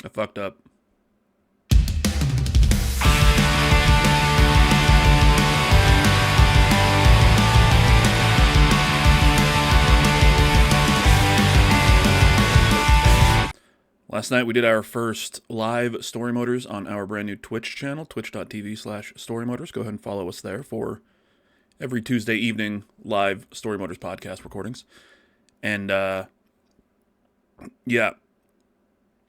I fucked up. Last night we did our first live Storymoders on our brand new Twitch channel, twitch.tv/Storymoders. Go ahead and follow us there for every Tuesday evening live Storymoders podcast recordings. And, yeah,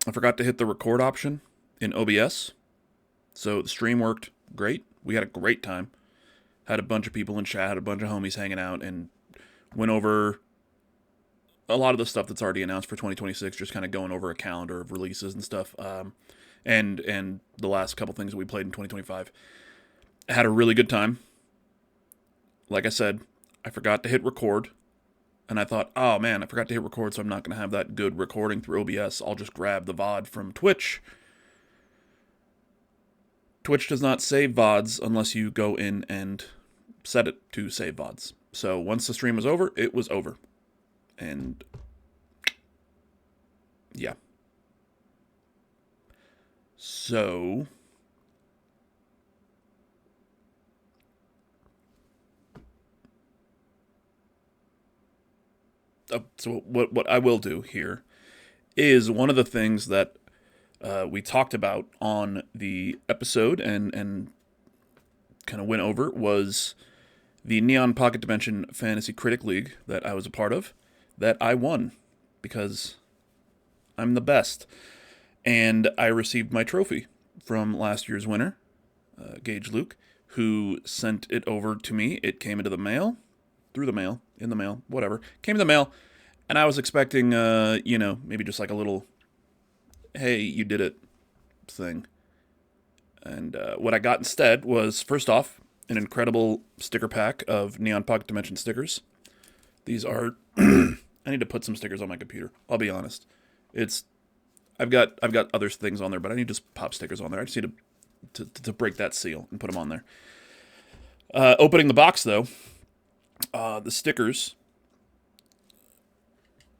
I forgot to hit the record option in OBS. So the stream worked great. We had a great time. Had a bunch of people in chat, had a bunch of homies hanging out, and went over a lot of the stuff that's already announced for 2026, just kind of going over a calendar of releases and stuff, and the last couple things that we played in 2025. I had a really good time. Like I said, I forgot to hit record, and I thought, oh man, I forgot to hit record, so I'm not going to have that good recording through OBS. I'll just grab the VOD from Twitch. Twitch does not save VODs unless you go in and set it to save VODs. So once the stream was over, it was over. And yeah. So what I will do here is one of the things that we talked about on the episode and kind of went over was the Neon Pocket Dimension Fantasy Critic League that I was a part of, that I won because I'm the best. And I received my trophy from last year's winner, Gage Luke, who sent it over to me. It came into the mail, through the mail, in the mail, whatever. Came in the mail, and I was expecting, maybe just like a little, hey, you did it thing. And what I got instead was, first off, an incredible sticker pack of Neon Pocket Dimension stickers. These are... I need to put some stickers on my computer. I'll be honest. I've got other things on there, but I need to just pop stickers on there. I just need to break that seal and put them on there. Opening the box, though, the stickers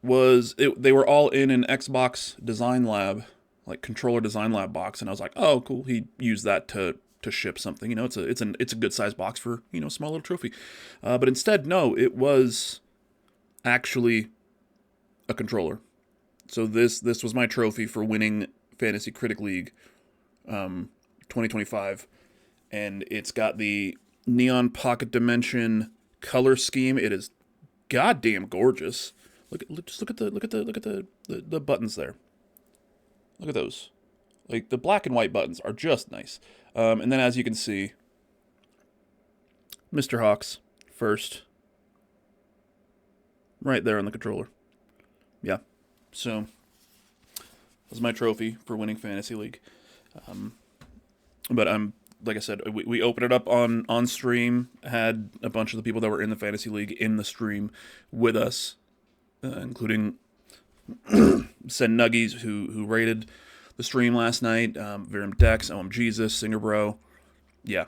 they were all in an Xbox Design Lab, like controller Design Lab box, and I was like, oh, cool. He used that to ship something. It's a good size box for small little trophy. But instead, no, it was actually a controller. So this was my trophy for winning Fantasy Critic League 2025, and it's got the Neon Pocket Dimension color scheme. It is goddamn gorgeous. Look at the buttons there. Look at those. Like, the black and white buttons are just nice. And then, as you can see, Mr. Hawks first. Right there on the controller. Yeah. So, this is my trophy for winning Fantasy League. But like I said, we opened it up on stream, had a bunch of the people that were in the Fantasy League in the stream with us, including Sen Nuggies, who rated the stream last night, Virum Dex, OM Jesus, Singer Bro. Yeah.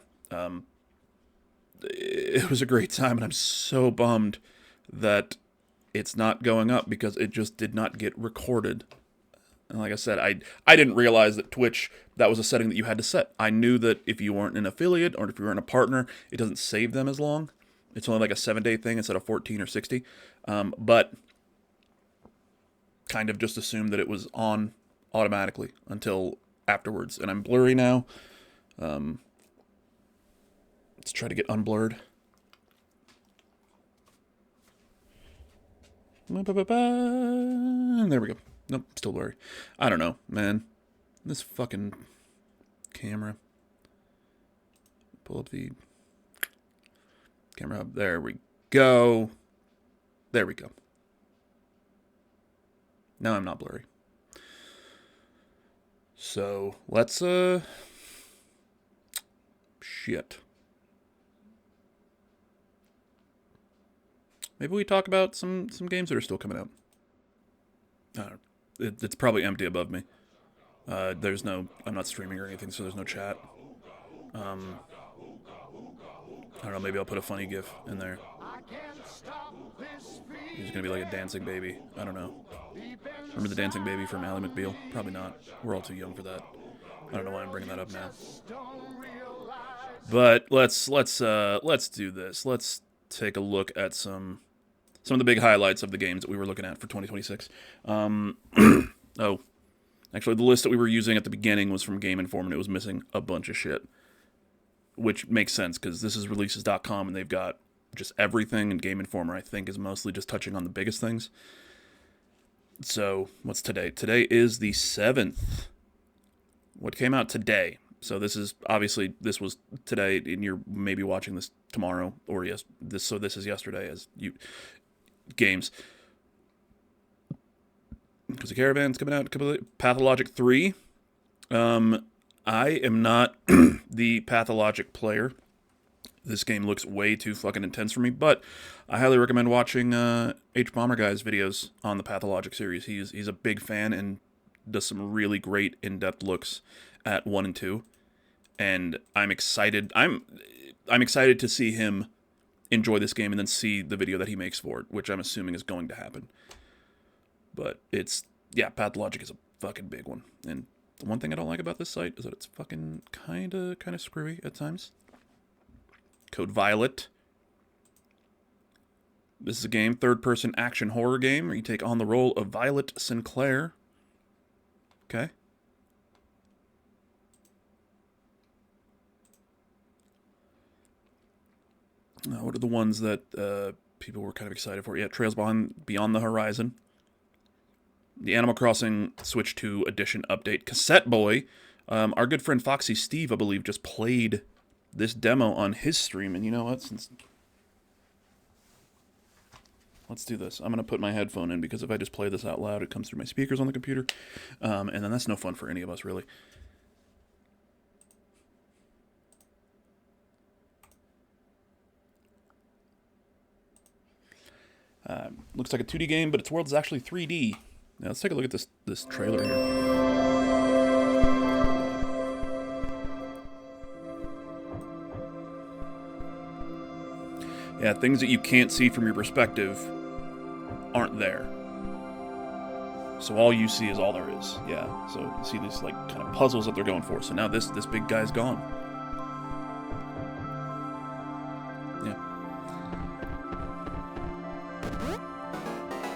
It was a great time, and I'm so bummed that it's not going up because it just did not get recorded. And like I said, I didn't realize that Twitch, that was a setting that you had to set. I knew that if you weren't an affiliate or if you weren't a partner, it doesn't save them as long. It's only like a 7-day thing instead of 14 or 60. But kind of just assumed that it was on automatically until afterwards. And I'm blurry now. Let's try to get unblurred. There we go. Nope, still blurry. I don't know, man. This fucking camera. Pull up the camera up. There we go. There we go. Now I'm not blurry. So, let's, shit. Maybe we talk about some games that are still coming out. It's probably empty above me. I'm not streaming or anything, so there's no chat. I don't know, maybe I'll put a funny GIF in there. He's gonna be like a dancing baby. I don't know. Remember the dancing baby from Ally McBeal? Probably not. We're all too young for that. I don't know why I'm bringing that up now. But let's do this. Let's take a look at some of the big highlights of the games that we were looking at for 2026. Oh, actually, the list that we were using at the beginning was from Game Informer, and it was missing a bunch of shit, which makes sense because this is releases.com, and they've got just everything, and Game Informer, I think, is mostly just touching on the biggest things. So, what's today? Today is the 7th. What came out today? So this was today, and you're maybe watching this tomorrow, or this is yesterday as you games. Because the Caravan's coming out, Pathologic 3. I am not the Pathologic player. This game looks way too fucking intense for me, but I highly recommend watching H Bomber Guy's videos on the Pathologic series. He's a big fan and does some really great in-depth looks at 1 and 2. And I'm excited. I'm excited to see him enjoy this game and then see the video that he makes for it, which I'm assuming is going to happen. But Pathologic is a fucking big one. And the one thing I don't like about this site is that it's fucking kind of screwy at times. Code Violet. This is a game, third-person action horror game, where you take on the role of Violet Sinclair. Okay. What are the ones that people were kind of excited for? Yeah, Trails Beyond the Horizon. The Animal Crossing Switch 2 Edition update. Cassette Boy. Our good friend Foxy Steve, I believe, just played this demo on his stream. And you know what? Let's do this. I'm going to put my headphone in, because if I just play this out loud, it comes through my speakers on the computer. And then that's no fun for any of us, really. Looks like a 2D game, but its world is actually 3D. Now let's take a look at this trailer here. Yeah, things that you can't see from your perspective aren't there. So all you see is all there is. Yeah, so you see these like kind of puzzles that they're going for. So now this big guy's gone.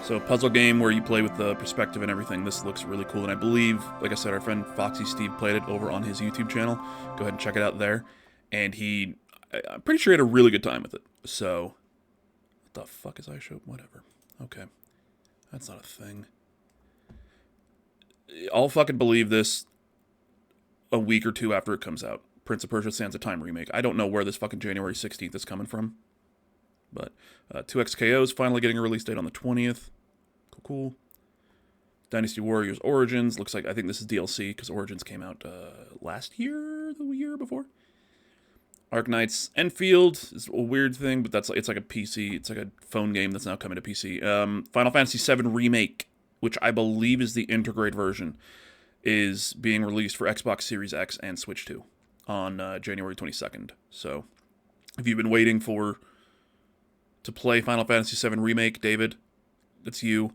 So a puzzle game where you play with the perspective and everything. This looks really cool. And I believe, like I said, our friend Foxy Steve played it over on his YouTube channel. Go ahead and check it out there. And I'm pretty sure he had a really good time with it. So, what the fuck is iShow? Whatever. Okay. That's not a thing. I'll fucking believe this a week or two after it comes out. Prince of Persia Sands of Time remake. I don't know where this fucking January 16th is coming from. But 2XKO is finally getting a release date on the 20th. Cool. Dynasty Warriors Origins. Looks like, I think this is DLC, because Origins came out last year, the year before. Arknights Enfield is a weird thing, but it's like a PC. It's like a phone game that's now coming to PC. Final Fantasy VII Remake, which I believe is the Intergrade version, is being released for Xbox Series X and Switch 2 on January 22nd. So, if you've been waiting to play Final Fantasy VII Remake, David, that's you.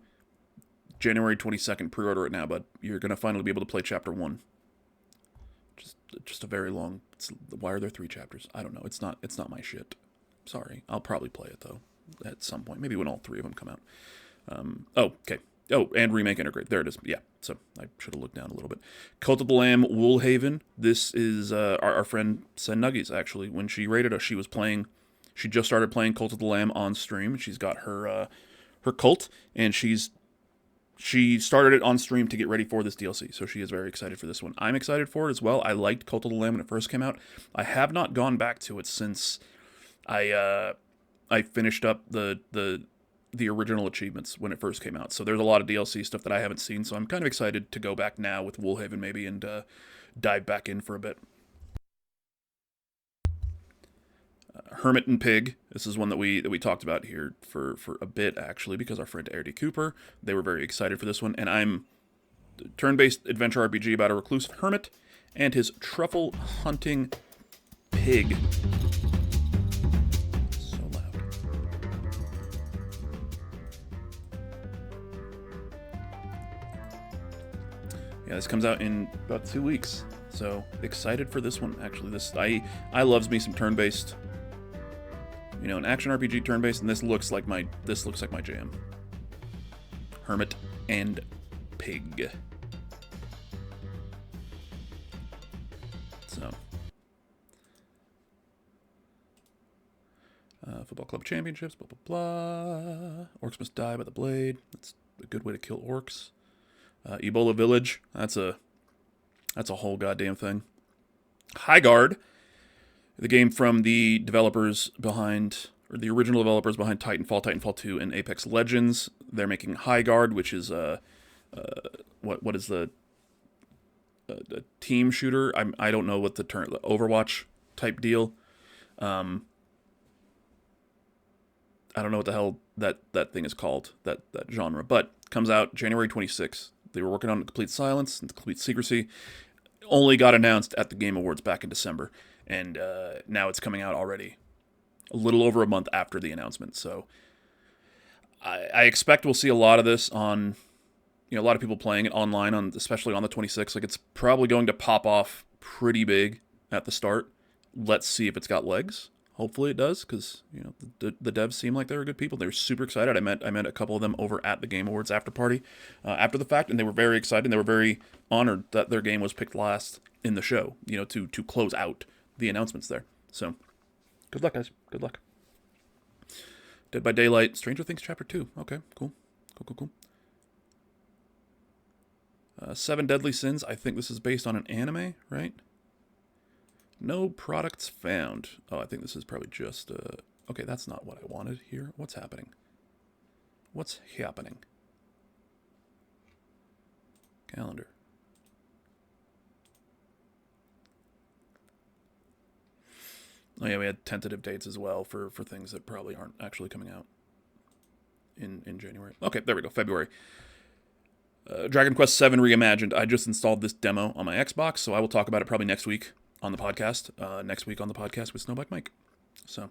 January 22nd, pre-order it now, but you're going to finally be able to play Chapter 1. Just a very long... why are there 3 chapters? I don't know. It's not my shit. Sorry. I'll probably play it, though, at some point. Maybe when all 3 of them come out. Okay. Oh, and Remake Integrate. There it is. Yeah, so I should have looked down a little bit. Cult of the Lamb, Woolhaven. This is our friend Sen Nuggies, actually. When she rated us, she just started playing Cult of the Lamb on stream. She's got her cult, and she started it on stream to get ready for this DLC, so she is very excited for this one. I'm excited for it as well. I liked Cult of the Lamb when it first came out. I have not gone back to it since I finished up the original achievements when it first came out. So there's a lot of DLC stuff that I haven't seen, so I'm kind of excited to go back now with Woolhaven maybe and dive back in for a bit. Hermit and Pig. This is one that we talked about here for a bit, actually, because our friend ARD Cooper, they were very excited for this one. And I'm turn-based adventure RPG about a reclusive hermit and his truffle hunting pig. So loud. Yeah, this comes out in about 2 weeks. So excited for this one. Actually, I loves me some turn-based, an action RPG turn-based, and this looks like my jam. Hermit and Pig. So, Football Club Championships, blah blah blah. Orcs Must Die by the Blade. That's a good way to kill orcs. Ebola Village. That's a whole goddamn thing. High Guard, the game from the original developers behind Titanfall 2, and Apex Legends. They're making High Guard, which is what is the team shooter? I don't know what the Overwatch type deal. I don't know what the hell that thing is called, that genre, but comes out January 26th. They were working on Complete Silence and Complete Secrecy. Only got announced at the Game Awards back in December, and now it's coming out already a little over a month after the announcement. So I expect we'll see a lot of this on, a lot of people playing it online, especially on the 26th. Like, it's probably going to pop off pretty big at the start. Let's see if it's got legs. Hopefully it does, because the devs seem like they were good people. They were super excited. I met a couple of them over at the Game Awards after party after the fact, and they were very excited. And they were very honored that their game was picked last in the show. To close out the announcements there. So, good luck, guys. Good luck. Dead by Daylight, Stranger Things Chapter 2. Okay, cool. Seven Deadly Sins. I think this is based on an anime, right? No products found. Oh, I think this is probably just... Okay, that's not what I wanted here. What's happening? Calendar. Oh yeah, we had tentative dates as well for things that probably aren't actually coming out in January. Okay, there we go, February. Dragon Quest VII Reimagined. I just installed this demo on my Xbox, so I will talk about it probably next week on the podcast. Next week on the podcast with Snowbike Mike. So,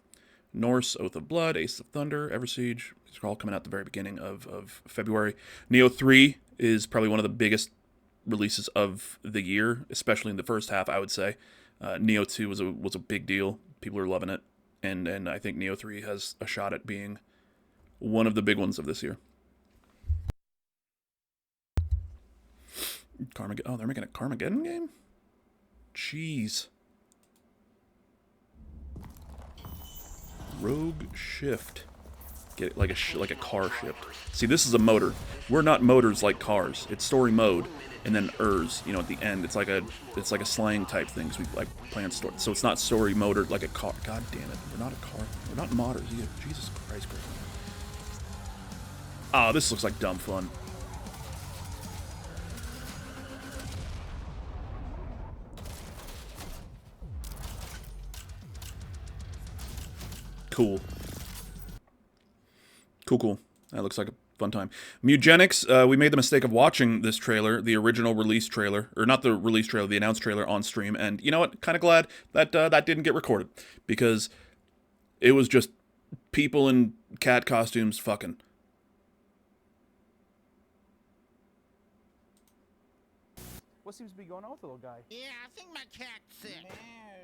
Norse, Oath of Blood, Ace of Thunder, Eversiege. These are all coming out at the very beginning of February. Neo 3 is probably one of the biggest releases of the year, especially in the first half, I would say. Neo 2 was a big deal. People are loving it. And I think Neo 3 has a shot at being one of the big ones of this year. Oh, they're making a Carmageddon game? Jeez. Rogue Shift. Get it like a car shift. See, this is a motor. We're not motors like cars. It's story mode, and then ERS. At the end, it's like a slang type thing. So we like play on story. So it's not story motor like a car. God damn it, we're not a car. We're not modders either. Jesus Christ, Chris. Oh, this looks like dumb fun. Cool. That looks like a fun time. Mugenics, we made the mistake of watching this trailer, the original release trailer, or not the release trailer, the announced trailer on stream, and you know what? Kind of glad that that didn't get recorded, because it was just people in cat costumes fucking. What seems to be going on with the little guy? Yeah, I think my cat's sick.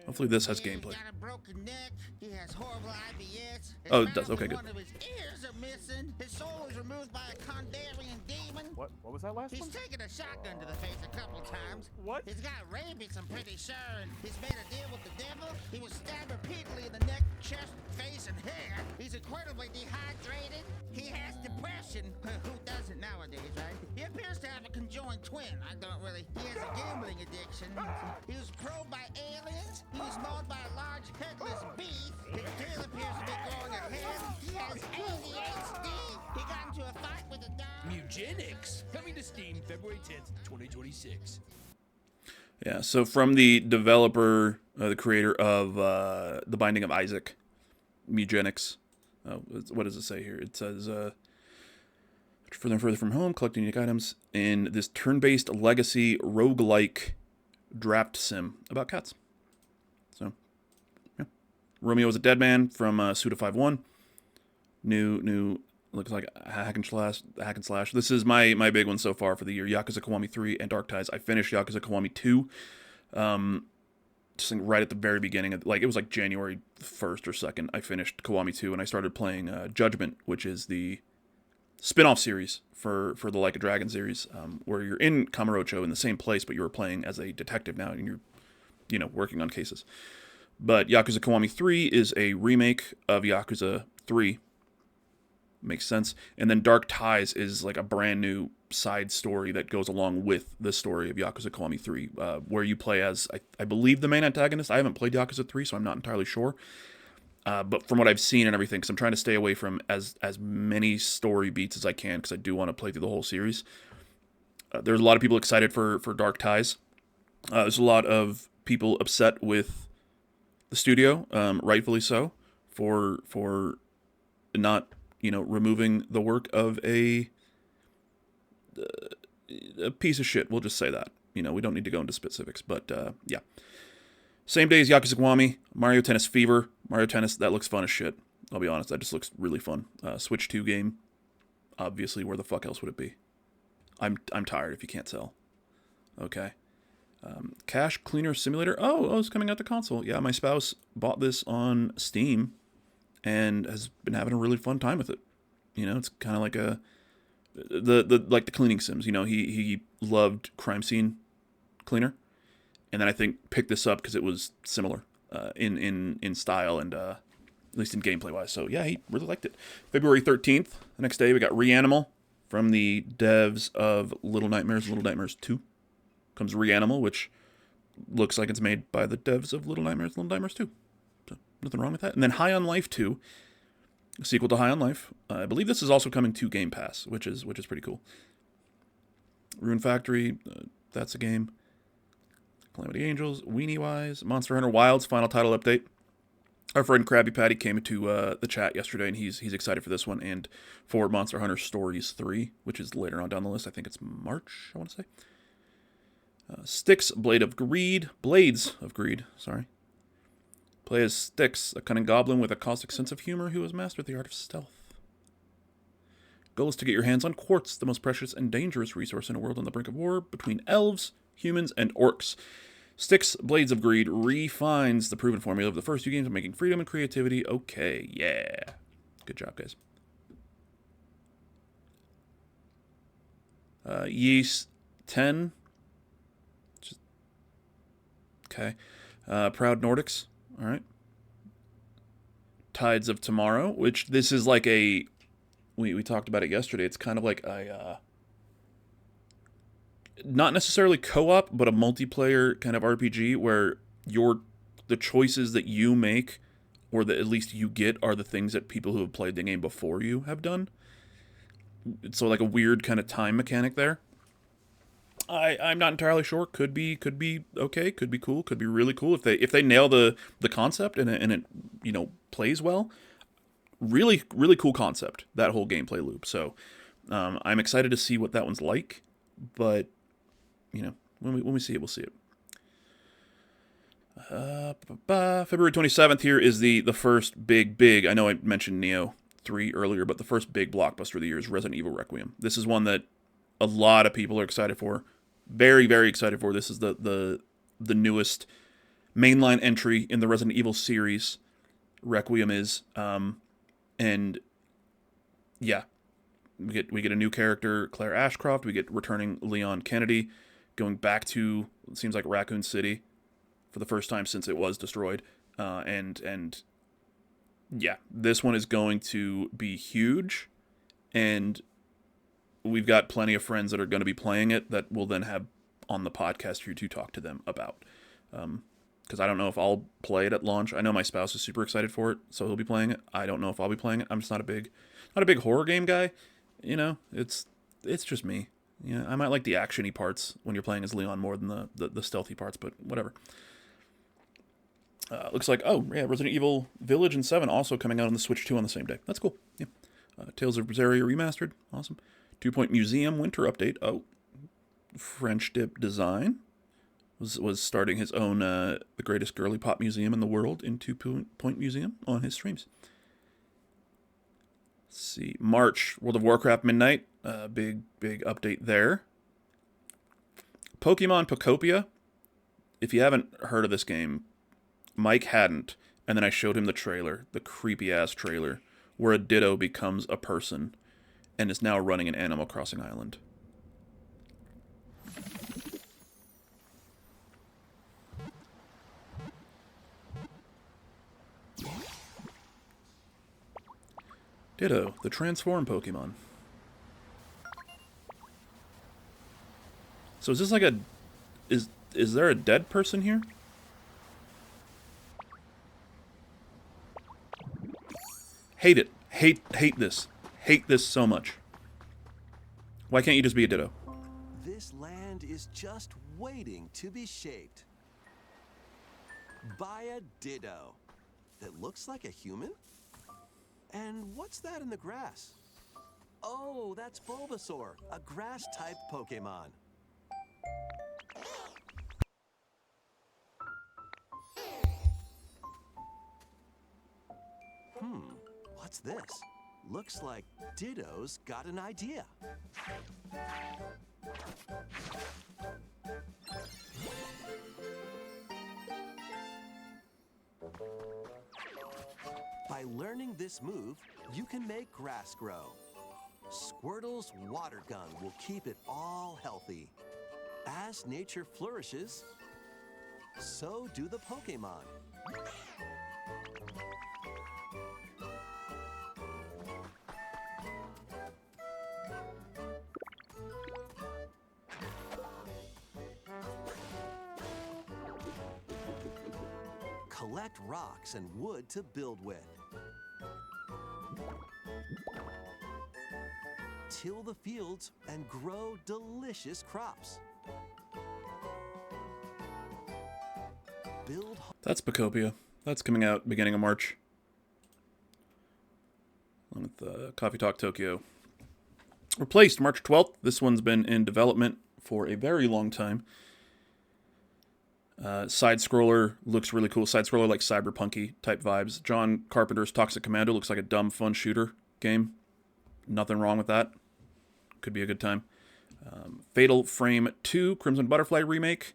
Hopefully this has gameplay. He's got a broken neck. He has horrible IBS. Oh, it does. Okay, good. One of his ears are missing. His soul was removed by a Condarian demon. What was that last He's one? taken a shotgun to the face a couple times. What? He's got rabies, I'm pretty sure, and he's made a deal with the devil. He was stabbed repeatedly in the neck, chest, face, and hair. He's incredibly dehydrated. He has depression. Who doesn't nowadays, right? He appears to have a conjoined twin. He has a gambling addiction. He was probed by aliens. He was mauled by a large headless beast. His tail appears to be growing a head. He has ADHD. He got into a fight with a dog. Mugenics, coming to Steam February 10th, 2026. Yeah, so from the developer, the creator of The Binding of Isaac, Mugenics. What does it say here? It says, further and further from home, collecting unique items in this turn-based legacy roguelike draft sim about cats. So, yeah. Romeo is a Dead Man from Suda 5.1. New looks like a hack and slash. This is my big one so far for the year. Yakuza Kiwami 3 and Dark Ties. I finished Yakuza Kiwami 2. Just like right at the very beginning of, like, it was like January 1st or 2nd. I finished Kiwami 2 and I started playing Judgment, which is the spin-off series for the Like a Dragon series, where you're in Kamurocho in the same place, but you're playing as a detective now and you're, working on cases. But Yakuza Kiwami 3 is a remake of Yakuza 3. Makes sense. And then Dark Ties is like a brand new side story that goes along with the story of Yakuza Kiwami 3, where you play as, I believe, the main antagonist. I haven't played Yakuza 3, so I'm not entirely sure. But from what I've seen and everything, because I'm trying to stay away from as many story beats as I can, because I do want to play through the whole series. There's a lot of people excited for Dark Ties. There's a lot of people upset with the studio, rightfully so, for not, removing the work of a piece of shit. We'll just say that. We don't need to go into specifics, but yeah. Same day as Yakuza Kiwami, Mario Tennis Fever. Mario Tennis, that looks fun as shit. I'll be honest, that just looks really fun. Switch 2 game. Obviously, where the fuck else would it be? I'm tired if you can't tell. Okay. Cash Cleaner Simulator. Oh, it's coming out to console. Yeah, my spouse bought this on Steam and has been having a really fun time with it. It's kind of like the cleaning sims. He loved Crime Scene Cleaner, and then I think picked this up because it was similar in style and at least in gameplay wise. So yeah, he really liked it. February 13th, the next day, we got Reanimal from the devs of Little Nightmares 2. Comes Reanimal, which looks like it's made by the devs of Little Nightmares 2. So nothing wrong with that. And then High on Life 2, a sequel to High on Life. I believe this is also coming to Game Pass, which is pretty cool. Rune Factory, that's a game. Calamity Angels, Weenie Wise, Monster Hunter Wilds final title update. Our friend Krabby Patty came into the chat yesterday, and he's excited for this one and for Monster Hunter Stories 3, which is later on down the list. I think it's March, I want to say. Styx, Blades of Greed, sorry. Play as Styx, a cunning goblin with a caustic sense of humor who has mastered the art of stealth. Goal is to get your hands on quartz, the most precious and dangerous resource in a world on the brink of war between elves, humans, and orcs. Styx, Blades of Greed refines the proven formula of the first 2 games of making freedom and creativity. Okay, yeah. Good job, guys. Yeast 10. Okay. Proud Nordics. All right. Tides of Tomorrow, which this is like a... We talked about it yesterday. It's kind of like a... not necessarily co-op, but a multiplayer kind of RPG where the choices that you make, or that at least you get, are the things that people who have played the game before you have done. So like a weird kind of time mechanic there. I'm not entirely sure. Could be okay. Could be cool. Could be really cool if they nail the concept and it plays well. Really really cool concept, that whole gameplay loop. So I'm excited to see what that one's like. But when we see it, we'll see it. February 27th here is the first big. I know I mentioned Neo 3 earlier, but the first big blockbuster of the year is Resident Evil Requiem. This is one that a lot of people are excited for. Very, very excited for. This is the newest mainline entry in the Resident Evil series. Requiem is, and yeah, we get a new character, Claire Ashcroft. We get returning Leon Kennedy, going back to, it seems like, Raccoon City for the first time since it was destroyed. And yeah, this one is going to be huge, and we've got plenty of friends that are going to be playing it that we'll then have on the podcast here to talk to them about. Because I don't know if I'll play it at launch. I know my spouse is super excited for it, so he'll be playing it. I don't know if I'll be playing it. I'm just not a big horror game guy. It's just me. I might like the actiony parts when you're playing as Leon more than the stealthy parts, but whatever. Looks like, Resident Evil Village and 7 also coming out on the Switch 2 on the same day. That's cool. Yeah. Tales of Berseria Remastered. Awesome. 2 Point Museum Winter Update. Oh, French Dip Design was starting his own the greatest girly pop museum in the world in 2 Point Museum on his streams. Let's see. March, World of Warcraft Midnight. Big update there. Pokemon Pocopia. If you haven't heard of this game, Mike hadn't, and then I showed him the trailer, the creepy-ass trailer, where a Ditto becomes a person and is now running an Animal Crossing island. Ditto, the transform Pokemon. So is this like a... Is there a dead person here? Hate it. Hate this. Hate this so much. Why can't you just be a Ditto? This land is just waiting to be shaped by a Ditto that looks like a human? And what's that in the grass? Oh, that's Bulbasaur, a grass-type Pokemon. What's this? Looks like Ditto's got an idea. By learning this move, you can make grass grow. Squirtle's water gun will keep it all healthy. As nature flourishes, so do the Pokemon. Collect rocks and wood to build with. Till the fields and grow delicious crops. Build. That's Pocopia. That's coming out beginning of March. Along with Coffee Talk Tokyo. Replaced March 12th. This one's been in development for a very long time. Side scroller looks really cool. Side scroller like cyberpunky type vibes. John Carpenter's Toxic Commando looks like a dumb fun shooter game. Nothing wrong with that. Could be a good time. Fatal Frame 2 Crimson Butterfly remake.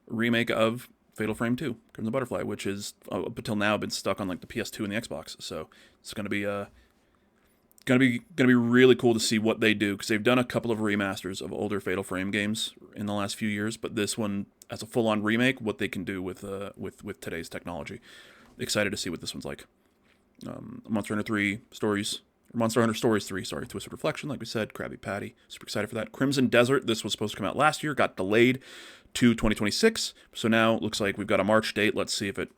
Remake of Fatal Frame 2 Crimson Butterfly, which is up until now been stuck on like the PS2 and the Xbox. So it's gonna be really cool to see what they do, because they've done a couple of remasters of older Fatal Frame games in the last few years, but this one as a full-on remake, what they can do with today's technology. Excited to see what this one's like. Monster Hunter 3 Stories, or Monster Hunter Stories 3, sorry, Twisted Reflection, like we said, Krabby Patty, super excited for that. Crimson Desert, this was supposed to come out last year, got delayed to 2026, so now it looks like we've got a March date. Let's see if it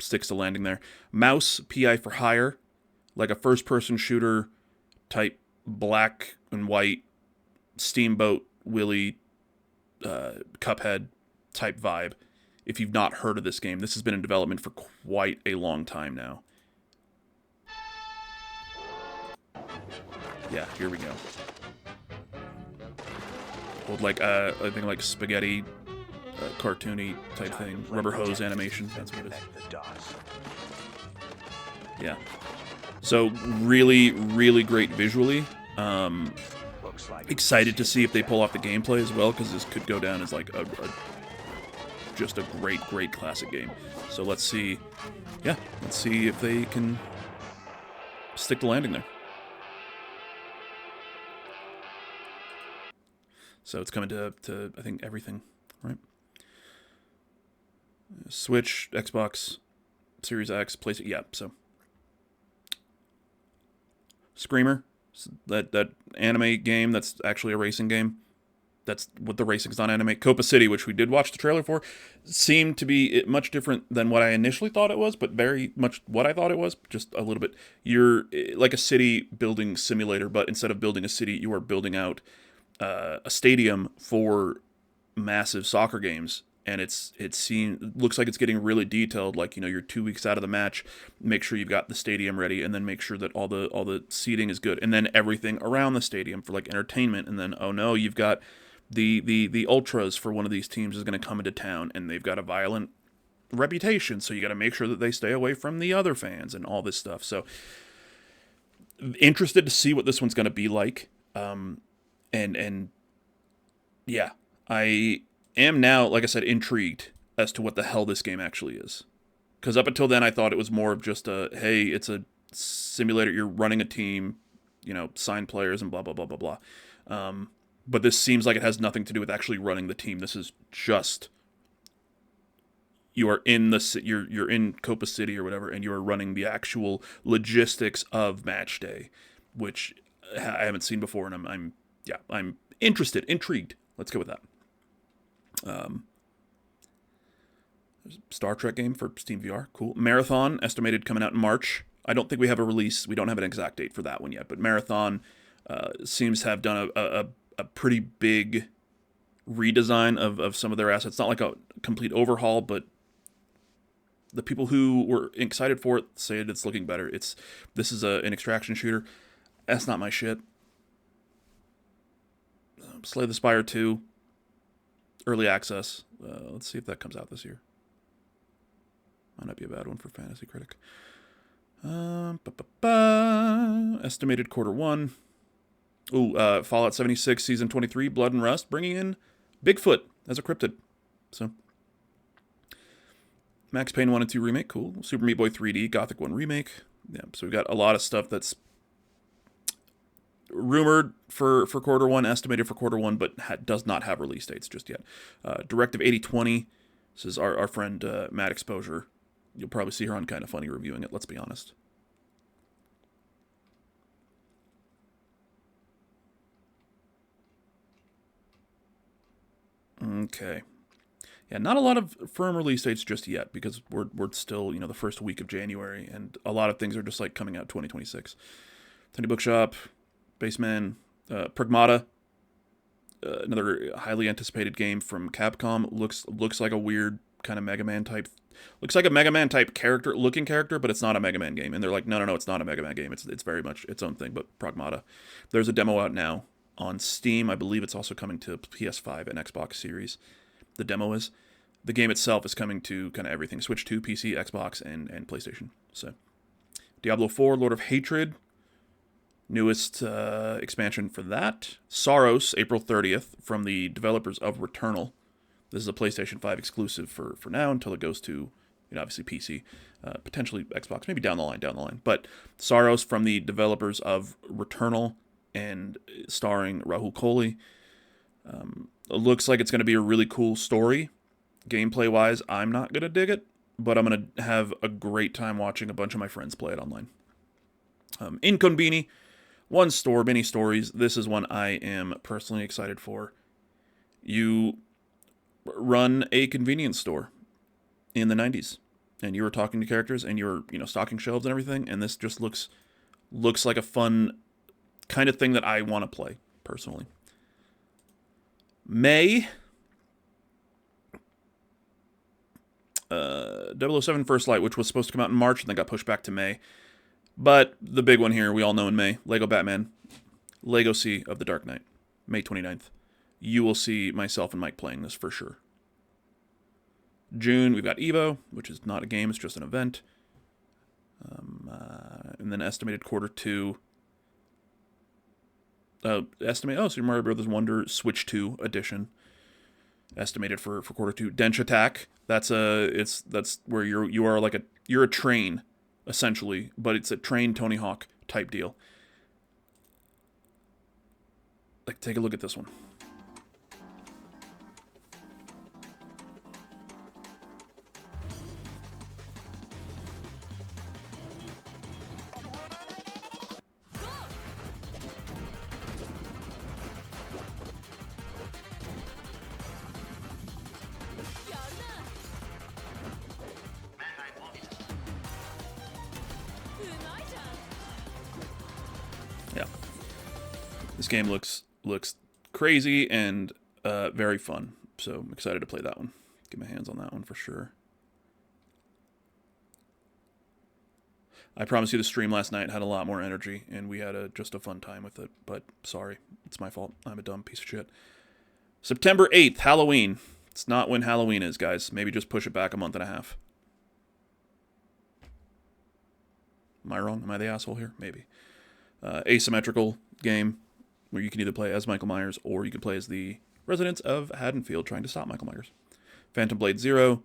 sticks to landing there. Mouse, PI for Hire, like a first-person shooter type black and white Steamboat Willie Cuphead type vibe. If you've not heard of this game, this has been in development for quite a long time now. Yeah, here we go. Old like I think like spaghetti cartoony type thing, rubber hose animation. That's what it is. Yeah. So really, really great visually. Excited to see if they pull off the gameplay as well, because this could go down as like just a great classic game. So let's see. Yeah, let's see if they can stick the landing there. So it's coming to I think everything, right? Switch, Xbox, Series X, PlayStation. Yeah, so Screamer, that anime game that's actually a racing game. That's what the racing's on anime. Copa City, which we did watch the trailer for, seemed to be much different than what I initially thought it was, but very much what I thought it was, just a little bit. You're like a city building simulator, but instead of building a city, you are building out a stadium for massive soccer games. And it looks like it's getting really detailed. Like, you know, you're 2 weeks out of the match, make sure you've got the stadium ready, and then make sure that all the seating is good, and then everything around the stadium for like entertainment. And then, oh no, you've got the ultras for one of these teams is going to come into town, and they've got a violent reputation, so you got to make sure that they stay away from the other fans and all this stuff. So interested to see what this one's going to be like. And yeah, I am now, like I said, intrigued as to what the hell this game actually is. Because up until then, I thought it was more of just hey, it's a simulator. You're running a team, sign players and blah, blah, blah, blah, blah. But this seems like it has nothing to do with actually running the team. This is just you're in Copa City or whatever, and you are running the actual logistics of match day, which I haven't seen before, and I'm intrigued. Let's go with that. Star Trek game for Steam VR, cool. Marathon estimated coming out in March. I don't think we have a release. We don't have an exact date for that one yet, but Marathon seems to have done a pretty big redesign of some of their assets. Not like a complete overhaul, but the people who were excited for it say it's looking better. This is an extraction shooter. That's not my shit. Slay the Spire 2, early access. Let's see if that comes out this year. Might not be a bad one for Fantasy Critic. Estimated Q1. Fallout 76 Season 23, Blood and Rust, bringing in Bigfoot as a cryptid. So, Max Payne 1 and 2 remake, cool. Super Meat Boy 3D, Gothic 1 remake. Yeah, so we've got a lot of stuff that's rumored for Q1, estimated for Q1, but does not have release dates just yet. Directive 8020, this is our friend Matt Exposure. You'll probably see her on Kinda Funny reviewing it, let's be honest. Okay. Yeah, not a lot of firm release dates just yet, because we're still, the first week of January, and a lot of things are just like coming out 2026. Tiny Bookshop, Baseman, Pragmata, another highly anticipated game from Capcom. Looks like a weird kind of Mega Man type. Looks like a Mega Man type looking character, but it's not a Mega Man game. And they're like, no, it's not a Mega Man game. It's very much its own thing. But Pragmata, there's a demo out now on Steam. I believe it's also coming to PS5 and Xbox Series. The demo is. The game itself is coming to kind of everything: Switch 2, PC, Xbox, and PlayStation. So, Diablo 4, Lord of Hatred. Newest expansion for that. Soros, April 30th, from the developers of Returnal. This is a PlayStation 5 exclusive for now until it goes to, obviously PC, potentially Xbox, maybe down the line. But Soros, from the developers of Returnal and starring Rahul Kohli. It looks like it's going to be a really cool story. Gameplay-wise, I'm not going to dig it, but I'm going to have a great time watching a bunch of my friends play it online. Inconveni, one store, many stories. This is one I am personally excited for. You run a convenience store in the 90s, and you were talking to characters, and you were, stocking shelves and everything, and this just looks like a fun kind of thing that I want to play, personally. May, 007 First Light, which was supposed to come out in March, and then got pushed back to May. But the big one here, we all know in May, Lego Batman, Legacy of the Dark Knight, May 29th. You will see myself and Mike playing this for sure. June, we've got Evo, which is not a game, it's just an event. And then estimated Q2. Super Mario Bros. Wonder Switch 2 edition. Estimated for Q2. Dench Attack. That's where you're a train, essentially, but it's a train Tony Hawk type deal. Like, take a look at this one. Yeah. This game looks crazy and very fun. So I'm excited to play that one. Get my hands on that one for sure. I promise you the stream last night had a lot more energy, and we had just a fun time with it. But sorry, it's my fault. I'm a dumb piece of shit. September 8th, Halloween. It's not when Halloween is, guys. Maybe just push it back a month and a half. Am I wrong? Am I the asshole here? Maybe. asymmetrical game where you can either play as Michael Myers or you can play as the residents of Haddonfield trying to stop Michael Myers. Phantom Blade Zero,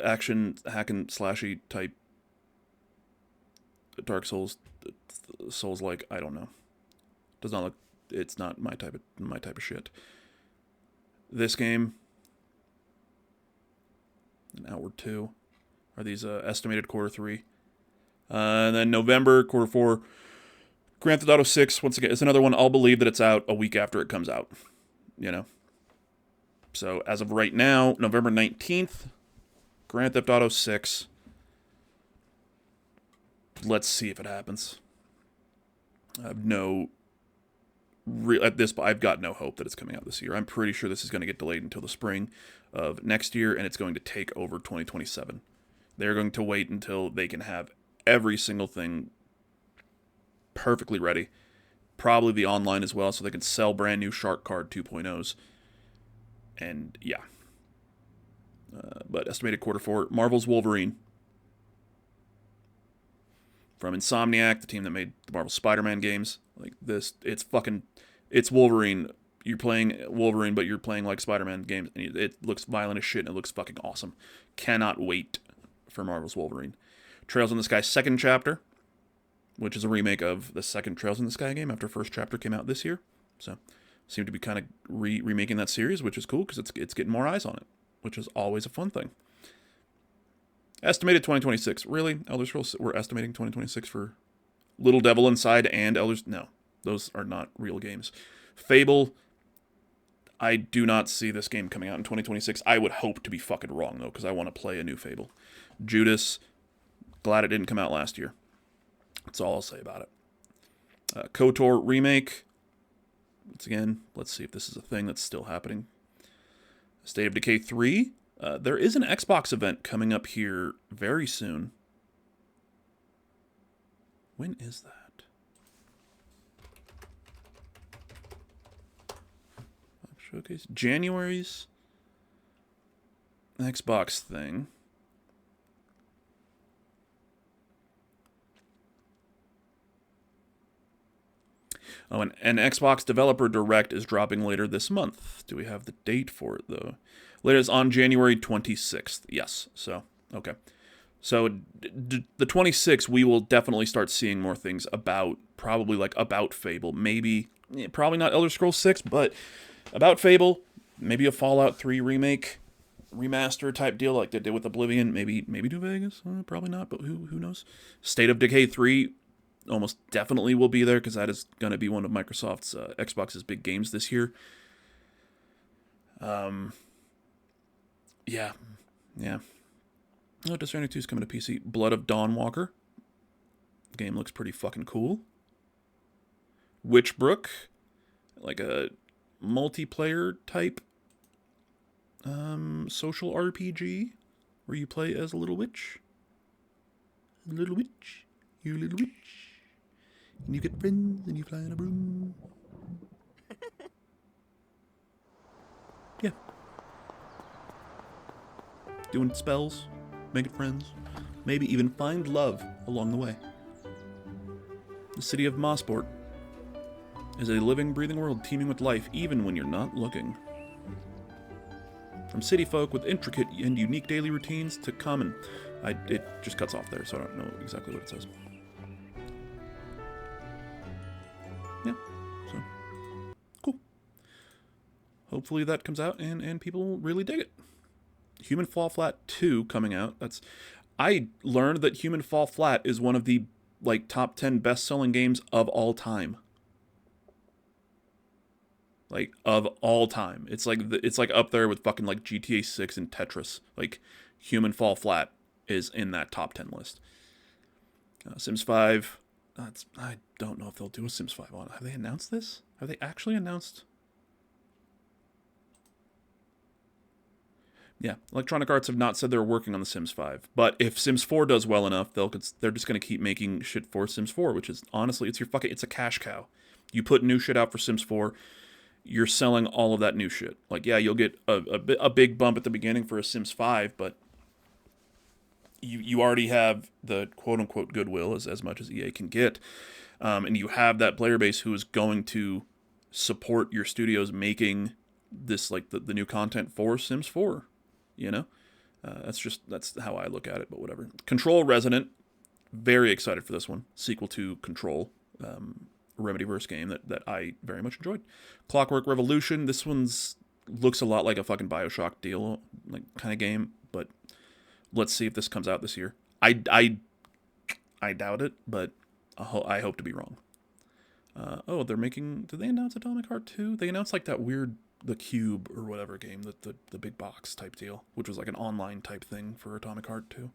action hack and slashy type Dark Souls-like, I don't know. Does not look. It's not my type of shit. This game, and Outward 2, are these estimated quarter 3. And then November, quarter 4, Grand Theft Auto 6, once again, is another one I'll believe that it's out a week after it comes out. You know? So, as of right now, November 19th, Grand Theft Auto 6. Let's see if it happens. I have I've got no hope that it's coming out this year. I'm pretty sure this is going to get delayed until the spring of next year, and it's going to take over 2027. They're going to wait until they can have every single thing perfectly ready. Probably the online as well, so they can sell brand new Shark Card 2.0s. And yeah. But estimated quarter 4, Marvel's Wolverine. From Insomniac, the team that made the Marvel Spider-Man games. Like this, it's Wolverine. You're playing Wolverine, but you're playing like Spider-Man games. And it looks violent as shit, and it looks fucking awesome. Cannot wait for Marvel's Wolverine. Trails in the Sky second chapter, which is a remake of the second Trails in the Sky game after first chapter came out this year. So, seem to be kind of remaking that series, which is cool because it's getting more eyes on it, which is always a fun thing. Estimated 2026. Really? Elder Scrolls, we're estimating 2026 for Little Devil Inside and Elders? No, those are not real games. Fable, I do not see this game coming out in 2026. I would hope to be fucking wrong, though, because I want to play a new Fable. Judas, glad it didn't come out last year. That's all I'll say about it. KOTOR Remake. Once again, let's see if this is a thing that's still happening. State of Decay 3. There is an Xbox event coming up here very soon. When is that? Showcase. January's Xbox thing. Oh, and an Xbox Developer Direct is dropping later this month. Do we have the date for it, though? Later is on January 26th. Yes, so, okay. So, the 26th, we will definitely start seeing more things about Fable. Maybe, probably not Elder Scrolls 6, but about Fable. Maybe a Fallout 3 remake, remaster type deal like they did with Oblivion. Maybe New Vegas. Probably not, but who knows? State of Decay 3 almost definitely will be there because that is going to be one of Microsoft's Xbox's big games this year. Yeah. Oh, Death Stranding 2 is coming to PC. Blood of Dawnwalker. The game looks pretty fucking cool. Witchbrook, like a multiplayer type social RPG where you play as a little witch. Little witch. You're a little witch. And you get friends and you fly on a broom. Yeah. Doing spells, making friends, maybe even find love along the way. The city of Mossport is a living, breathing world teeming with life even when you're not looking. From city folk with intricate and unique daily routines to common... it just cuts off there, so I don't know exactly what it says. Yeah, so... cool. Hopefully that comes out and people really dig it. Human Fall Flat 2 coming out. I learned that Human Fall Flat is one of the top 10 best-selling games of all time. Of all time. It's up there with fucking GTA 6 and Tetris. Human Fall Flat is in that top 10 list. Sims 5. I don't know if they'll do a Sims 5 on it. Have they announced this? Have they actually announced? Yeah, Electronic Arts have not said they're working on the Sims 5. But if Sims 4 does well enough, they're just going to keep making shit for Sims 4, which is, honestly, it's a cash cow. You put new shit out for Sims 4, you're selling all of that new shit. You'll get a big bump at the beginning for a Sims 5, but you already have the quote-unquote goodwill, as much as EA can get, and you have that player base who is going to support your studios making this, like, the new content for Sims 4, you know? That's how I look at it, but whatever. Control Resonant, very excited for this one. Sequel to Control, a Remedyverse game that I very much enjoyed. Clockwork Revolution, this one's looks a lot like a fucking BioShock deal, like, kind of game, but let's see if this comes out this year. I doubt it, but I hope to be wrong. They're making... Did they announce Atomic Heart 2? They announced, like, that weird... The Cube or whatever game, the big box type deal, which was like an online type thing for Atomic Heart 2.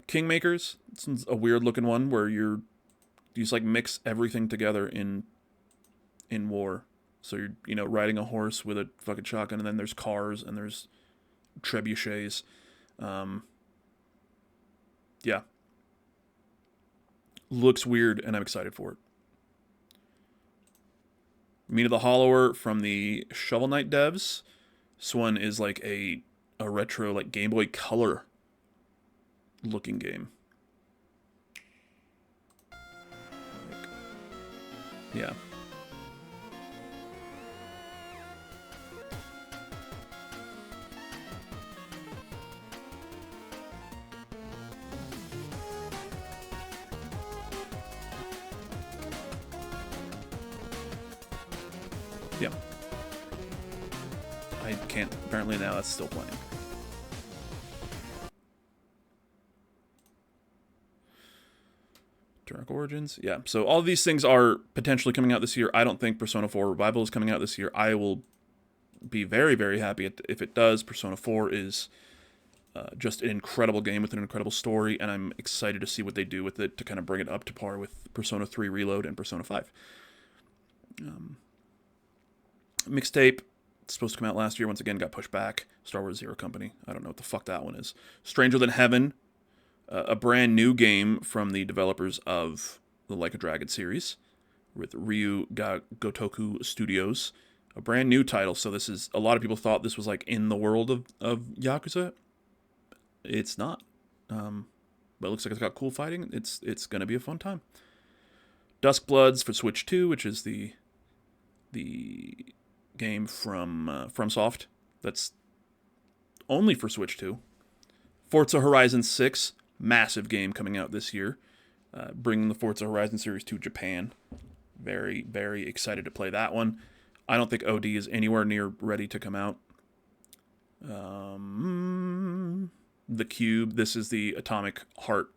Kingmakers, this one's a weird looking one where you just like mix everything together in war. So you're riding a horse with a fucking shotgun, and then there's cars and there's trebuchets. Yeah. Looks weird, and I'm excited for it. Mina the Hollower from the Shovel Knight devs. This one is like a retro, like, Game Boy Color looking game. Yeah. Yeah. I can't... Apparently now that's still playing. Dark Origins. Yeah, so all of these things are potentially coming out this year. I don't think Persona 4 Revival is coming out this year. I will be very, very happy if it does. Persona 4 is just an incredible game with an incredible story, and I'm excited to see what they do with it to kind of bring it up to par with Persona 3 Reload and Persona 5. Mixtape, it's supposed to come out last year, once again got pushed back. Star Wars Zero Company, I don't know what the fuck that one is. Stranger Than Heaven, a brand new game from the developers of the Like a Dragon series, with Ryu Gotoku Studios. A brand new title, so this is... A lot of people thought this was, like, in the world of Yakuza. It's not. But it looks like it's got cool fighting. It's going to be a fun time. Duskbloods for Switch 2, which is the game from FromSoft that's only for Switch 2. Forza Horizon 6, massive game coming out this year, bringing the Forza Horizon series to Japan. Very, very excited to play that one. I don't think OD is anywhere near ready to come out. The Cube, this is the Atomic Heart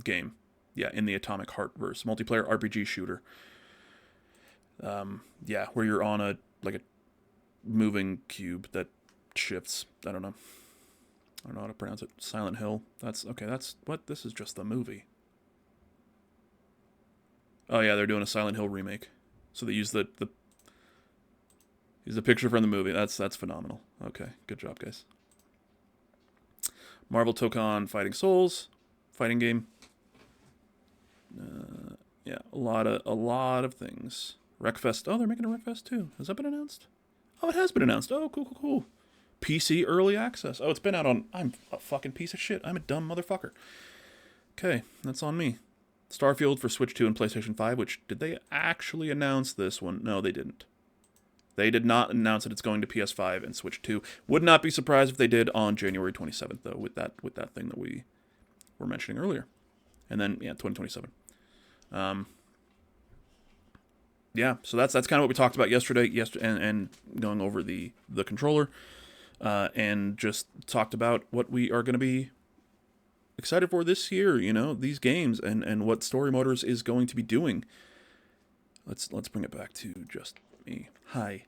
game. Yeah, in the Atomic Heart verse. Multiplayer RPG shooter. Yeah, where you're on a moving cube that shifts. I don't know how to pronounce it. Silent Hill. That's what? This is just the movie. Oh yeah, they're doing a Silent Hill remake. So they use the picture from the movie. That's phenomenal. Okay, good job, guys. Marvel Tokon Fighting Souls, fighting game. Yeah, a lot of things. Wreckfest. Oh, they're making a Wreckfest too. Has that been announced? Oh, it has been announced. Oh, cool. PC early access. Oh, it's been out on... I'm a fucking piece of shit. I'm a dumb motherfucker. Okay, that's on me. Starfield for Switch 2 and PlayStation 5, which... Did they actually announce this one? No, they didn't. They did not announce that it's going to PS5 and Switch 2. Would not be surprised if they did on January 27th, though, with that thing that we were mentioning earlier. And then, yeah, 2027. Yeah, so that's kind of what we talked about yesterday, and going over the controller, and just talked about what we are going to be excited for this year, these games, and what Storymoders is going to be doing. Let's bring it back to just me. Hi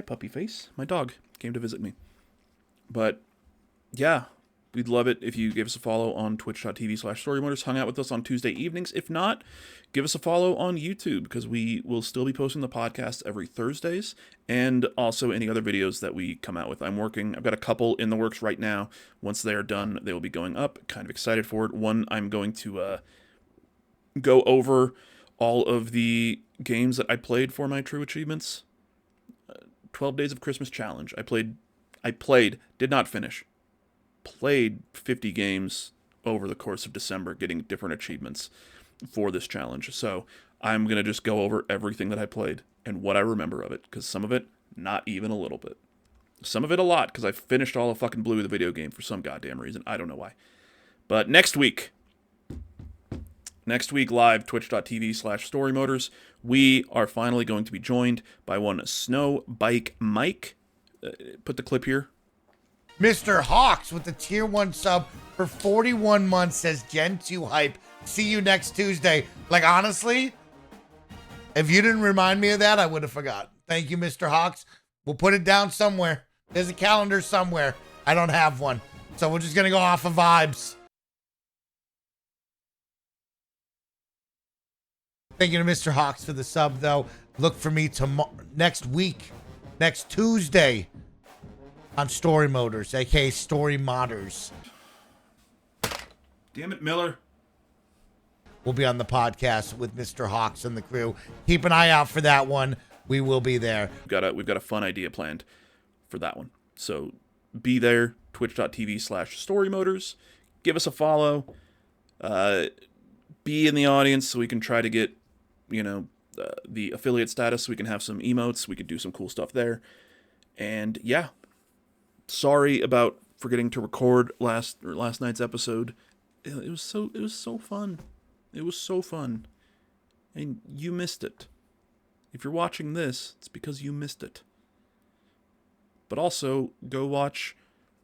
puppy face. My dog came to visit me. But yeah, we'd love it if you gave us a follow on twitch.tv/Storymoders, hung out with us on Tuesday evenings. If not, give us a follow on YouTube, because we will still be posting the podcast every Thursdays, and also any other videos that we come out with. I've got a couple in the works right now. Once they are done, they will be going up. Kind of excited for it. One, I'm going to go over all of the games that I played for my True Achievements 12 Days of Christmas Challenge. I played, did not finish. played 50 games over the course of December, getting different achievements for this challenge. So I'm going to just go over everything that I played and what I remember of it, because some of it, not even a little bit. Some of it a lot, because I finished all of fucking Blue, the video game, for some goddamn reason. I don't know why. But next week live, twitch.tv/Storymoders, we are finally going to be joined by one Snow Bike Mike. Put the clip here. Mr. Hawks with the tier 1 sub for 41 months says Gen 2 hype. See you next Tuesday. Like, honestly, if you didn't remind me of that, I would have forgot. Thank you, Mr. Hawks. We'll put it down somewhere. There's a calendar somewhere. I don't have one. So we're just going to go off of vibes. Thank you to Mr. Hawks for the sub, though. Look for me next week, next Tuesday, on Storymoders, aka Storymoders. Damn it, Miller. We'll be on the podcast with Mr. Hawks and the crew. Keep an eye out for that one. We will be there. We've got a fun idea planned for that one. So be there, twitch.tv/Storymoders. Give us a follow. Be in the audience so we can try to get, the affiliate status, so we can have some emotes. We could do some cool stuff there. And yeah, sorry about forgetting to record last night's episode. It was so fun. It was so fun. And you missed it. If you're watching this, it's because you missed it. But also, go watch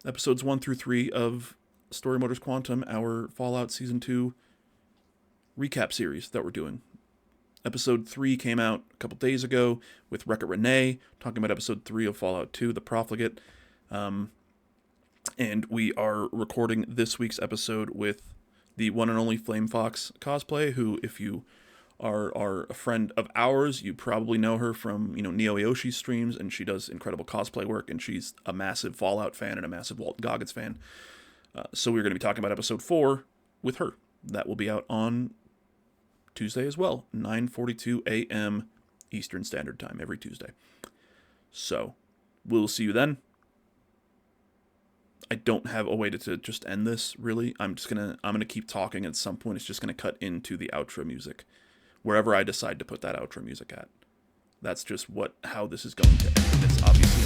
episodes 1 through 3 of Storymoders Quantum, our Fallout Season 2 recap series that we're doing. Episode 3 came out a couple days ago with Wreck-It Renee, talking about episode 3 of Fallout 2, The Profligate. And we are recording this week's episode with the one and only Flame Fox Cosplay, who, if you are a friend of ours, you probably know her from, Neo Yoshi's streams, and she does incredible cosplay work, and she's a massive Fallout fan and a massive Walton Goggins fan. So we're going to be talking about episode 4 with her. That will be out on Tuesday as well, 9:42 a.m. Eastern Standard Time every Tuesday. So we'll see you then. I don't have a way to just end this, really. I'm gonna keep talking. At some point, it's just gonna cut into the outro music, wherever I decide to put that outro music at. That's just how this is going to end. It's obviously